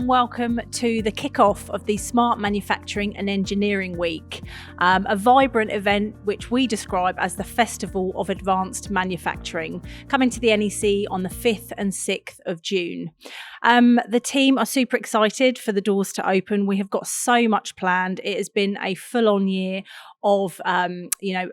and welcome to the kickoff of the Smart Manufacturing and Engineering Week, a vibrant event which we describe as the Festival of Advanced Manufacturing, coming to the NEC on the 5th and 6th of June. The team are super excited for the doors to open. We have got so much planned. It has been a full-on year of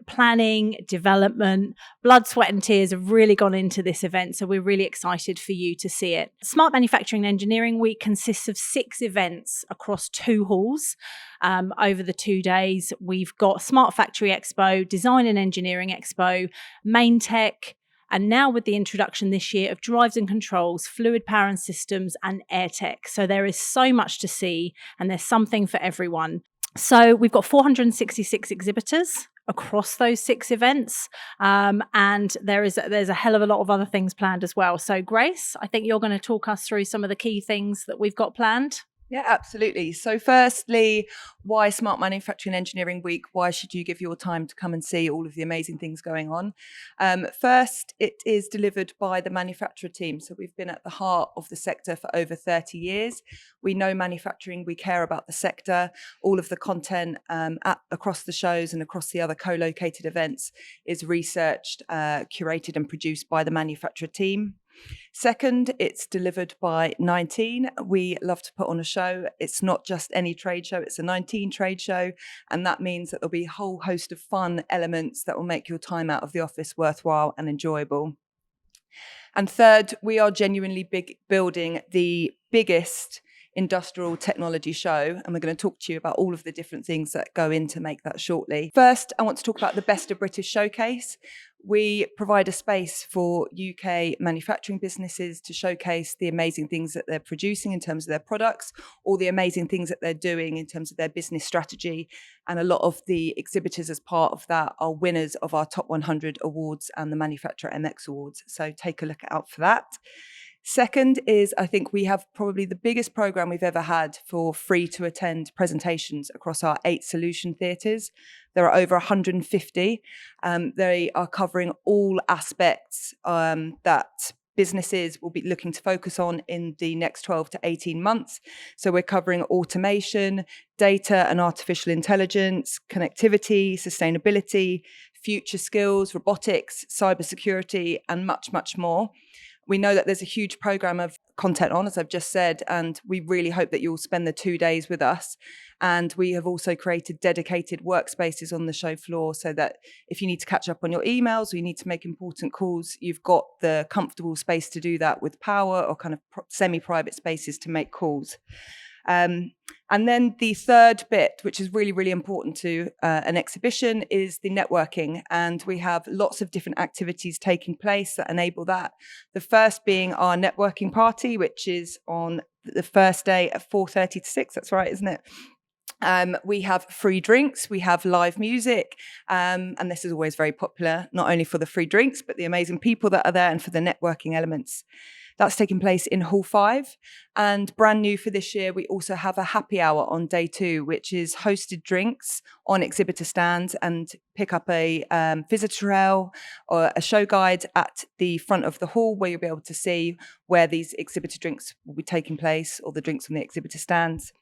planning, development, blood, sweat and tears have really gone into this event. So we're really excited for you to see it. Smart Manufacturing and Engineering Week consists of 6 events across 2 halls over the 2 days. We've got Smart Factory Expo, Design and Engineering Expo, Main Tech, and now with the introduction this year of drives and controls, fluid power and systems and air tech. So there is so much to see and there's something for everyone. So we've got 466 exhibitors across those 6 events, and there's a hell of a lot of other things planned as well. So Grace, I think you're going to talk us through some of the key things that we've got planned. Yeah, absolutely. So firstly, why Smart Manufacturing and Engineering Week? Why should you give your time to come and see all of the amazing things going on? First, it is delivered by the manufacturer team. So we've been at the heart of the sector for over 30 years. We know manufacturing, we care about the sector. All of the content across the shows and across the other co-located events is researched, curated and produced by the manufacturer team. Second, it's delivered by 19. We love to put on a show. It's not just any trade show, it's a 19 trade show. And that means that there'll be a whole host of fun elements that will make your time out of the office worthwhile and enjoyable. And third, we are genuinely building the biggest industrial technology show, and we're going to talk to you about all of the different things that go in to make that shortly. First, I want to talk about the Best of British Showcase. We provide a space for UK manufacturing businesses to showcase the amazing things that they're producing in terms of their products, or the amazing things that they're doing in terms of their business strategy. And a lot of the exhibitors as part of that are winners of our Top 100 awards and the Manufacturer MX Awards. So take a look out for that. Second is, I think we have probably the biggest program we've ever had for free to attend presentations across our 8 solution theatres. There are over 150. They are covering all aspects that businesses will be looking to focus on in the next 12 to 18 months. So we're covering automation, data and artificial intelligence, connectivity, sustainability, future skills, robotics, cybersecurity, and much, much more. We know that there's a huge program of content on, as I've just said, and we really hope that you'll spend the 2 days with us. And we have also created dedicated workspaces on the show floor so that if you need to catch up on your emails or you need to make important calls, you've got the comfortable space to do that with power or kind of semi-private spaces to make calls. And then the third bit, which is really, really important to an exhibition, is the networking. And we have lots of different activities taking place that enable that. The first being our networking party, which is on the first day at 4:30 to 6. That's right, isn't it? We have free drinks, we have live music, and this is always very popular, not only for the free drinks, but the amazing people that are there and for the networking elements. That's taking place in Hall 5. And brand new for this year, we also have a happy hour on day 2, which is hosted drinks on exhibitor stands, and pick up a visitor rail or a show guide at the front of the hall where you'll be able to see where these exhibitor drinks will be taking place, or the drinks from the exhibitor stands.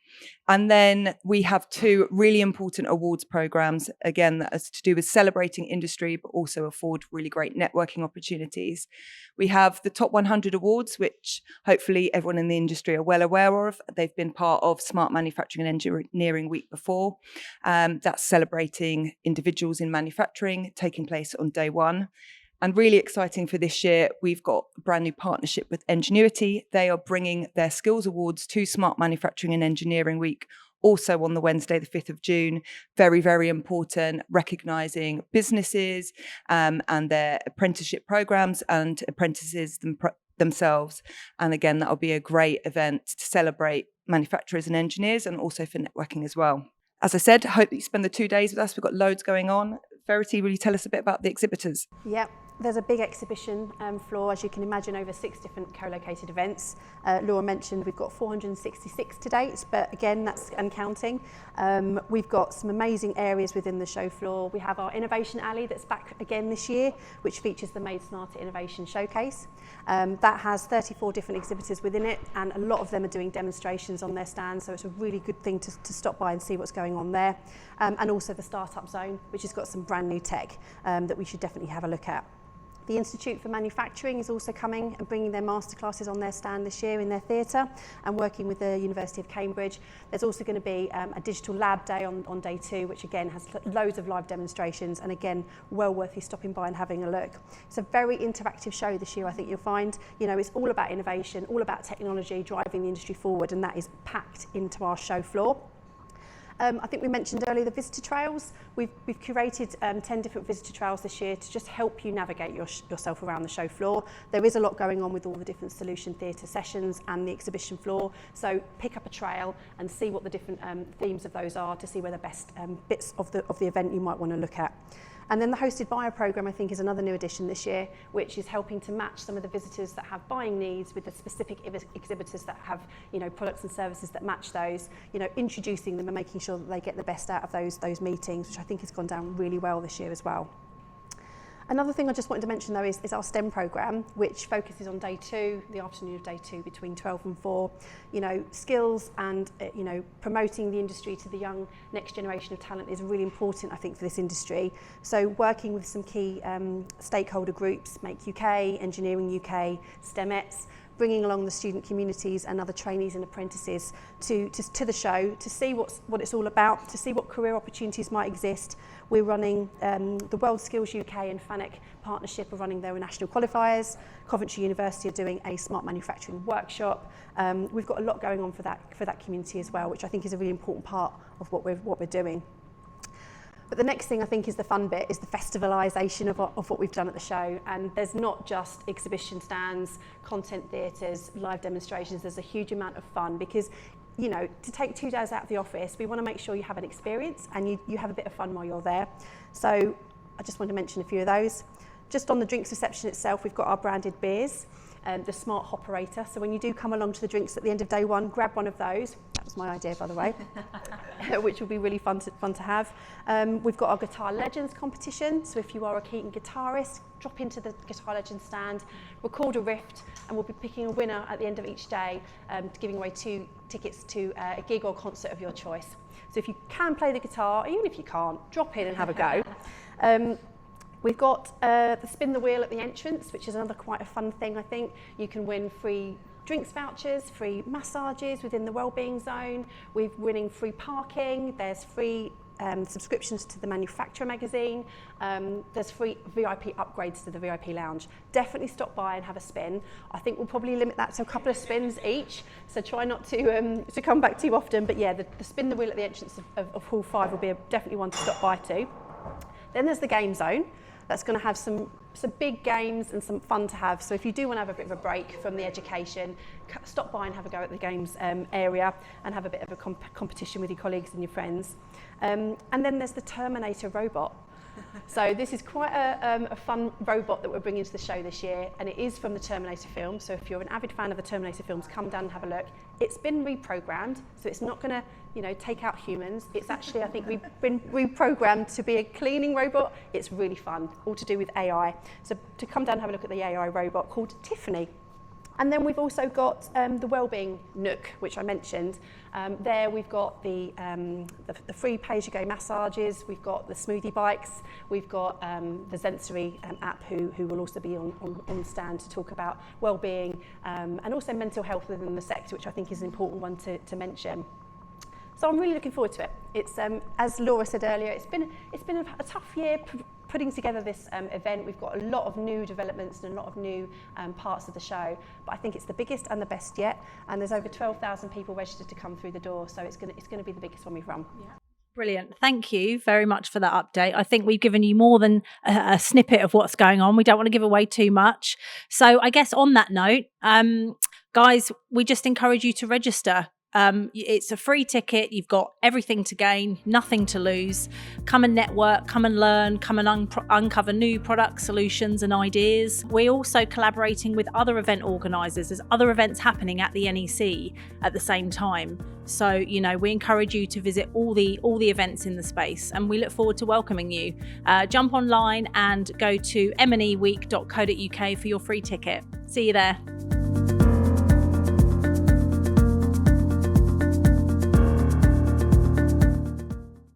And then we have 2 really important awards programs, again, that is to do with celebrating industry, but also afford really great networking opportunities. We have the Top 100 Awards, which hopefully everyone in the industry are well aware of. They've been part of Smart Manufacturing and Engineering Week before. That's celebrating individuals in manufacturing, taking place on day 1. And really exciting for this year, we've got a brand new partnership with Ingenuity. They are bringing their Skills Awards to Smart Manufacturing and Engineering Week, also on the Wednesday, the 5th of June. Very, very important, recognising businesses and their apprenticeship programmes and apprentices themselves. And again, that'll be a great event to celebrate manufacturers and engineers, and also for networking as well. As I said, I hope that you spend the 2 days with us. We've got loads going on. Verity, will you tell us a bit about the exhibitors? Yep. There's a big exhibition floor, as you can imagine, over 6 different co-located events. Laura mentioned we've got 466 to date, but again, that's uncounting. We've got some amazing areas within the show floor. We have our Innovation Alley that's back again this year, which features the Made Smarter Innovation Showcase. That has 34 different exhibitors within it, and a lot of them are doing demonstrations on their stands, so it's a really good thing to stop by and see what's going on there. And also the Startup Zone, which has got some brand new tech that we should definitely have a look at. The Institute for Manufacturing is also coming and bringing their masterclasses on their stand this year in their theatre and working with the University of Cambridge. There's also going to be a digital lab day on day 2, which again has loads of live demonstrations, and again, well worth you stopping by and having a look. It's a very interactive show this year, I think you'll find. You know, it's all about innovation, all about technology, driving the industry forward, and that is packed into our show floor. I think we mentioned earlier the visitor trails. We've curated 10 different visitor trails this year to just help you navigate yourself around the show floor. There is a lot going on with all the different solution theatre sessions and the exhibition floor. So pick up a trail and see what the different themes of those are to see where the best bits of the event you might want to look at. And then the hosted buyer program, I think, is another new addition this year, which is helping to match some of the visitors that have buying needs with the specific exhibitors that have, you know, products and services that match those, you know, introducing them and making sure that they get the best out of those meetings, which I think has gone down really well this year as well. Another thing I just wanted to mention, though, is our STEM programme, which focuses on day 2, the afternoon of day 2, between 12 and 4. You know, skills and, you know, promoting the industry to the young next generation of talent is really important, I think, for this industry. So working with some key stakeholder groups, Make UK, Engineering UK, STEMettes, bringing along the student communities and other trainees and apprentices to the show to see what it's all about, to see what career opportunities might exist. We're running the World Skills UK and FANEC partnership are running their national qualifiers. Coventry University are doing a smart manufacturing workshop. We've got a lot going on for that community as well, which I think is a really important part of what we're doing. But the next thing I think is the fun bit, is the festivalisation of what we've done at the show. And there's not just exhibition stands, content theatres, live demonstrations. There's a huge amount of fun because, you know, to take 2 days out of the office, we want to make sure you have an experience and you have a bit of fun while you're there. So I just want to mention a few of those. Just on the drinks reception itself, we've got our branded beers, the Smart Hoperator. So when you do come along to the drinks at the end of day 1, grab one of those. That was my idea, by the way, which will be really fun to have. We've got our Guitar Legends competition. So if you are a Keaton guitarist, drop into the Guitar Legends stand, record a riff, and we'll be picking a winner at the end of each day, giving away 2 tickets to a gig or concert of your choice. So if you can play the guitar, even if you can't, drop in and have a go. We've got the Spin the Wheel at the entrance, which is another quite a fun thing, I think. You can win free drinks vouchers, free massages within the wellbeing zone. We're winning free parking. There's free subscriptions to the Manufacturer magazine. There's free VIP upgrades to the VIP lounge. Definitely stop by and have a spin. I think we'll probably limit that to a couple of spins each, so try not to come back too often. But yeah, the Spin the Wheel at the entrance of Hall 5 will be definitely one to stop by to. Then there's the game zone. That's going to have some big games and some fun to have. So if you do want to have a bit of a break from the education, stop by and have a go at the games area and have a bit of a competition with your colleagues and your friends. And then there's the Terminator robot. So this is quite a fun robot that we're bringing to the show this year, and it is from the Terminator film. So if you're an avid fan of the Terminator films, come down and have a look. It's been reprogrammed, so it's not going to, you know, take out humans. It's actually, I think, we've been reprogrammed to be a cleaning robot. It's really fun, all to do with AI. So to come down and have a look at the AI robot called Tiffany. And then we've also got the Wellbeing Nook, which I mentioned. There we've got the free pay-as-you-go massages, we've got the smoothie bikes, we've got the Sensory app who will also be on the stand to talk about wellbeing and also mental health within the sector, which I think is an important one to mention. So I'm really looking forward to it. It's as Laura said earlier, it's been a tough year putting together this event. We've got a lot of new developments and a lot of new parts of the show, but I think it's the biggest and the best yet, and there's over 12,000 people registered to come through the door, so it's going to be the biggest one we've run. Yeah. Brilliant. Thank you very much for that update. I think we've given you more than a snippet of what's going on. We don't want to give away too much. So I guess on that note, guys, we just encourage you to register. It's a free ticket. You've got everything to gain, nothing to lose. Come and network, come and learn, come and uncover new products, solutions and ideas. We're also collaborating with other event organisers. There's other events happening at the NEC at the same time. So, we encourage you to visit all the events in the space, and we look forward to welcoming you. Jump online and go to mneweek.co.uk for your free ticket. See you there.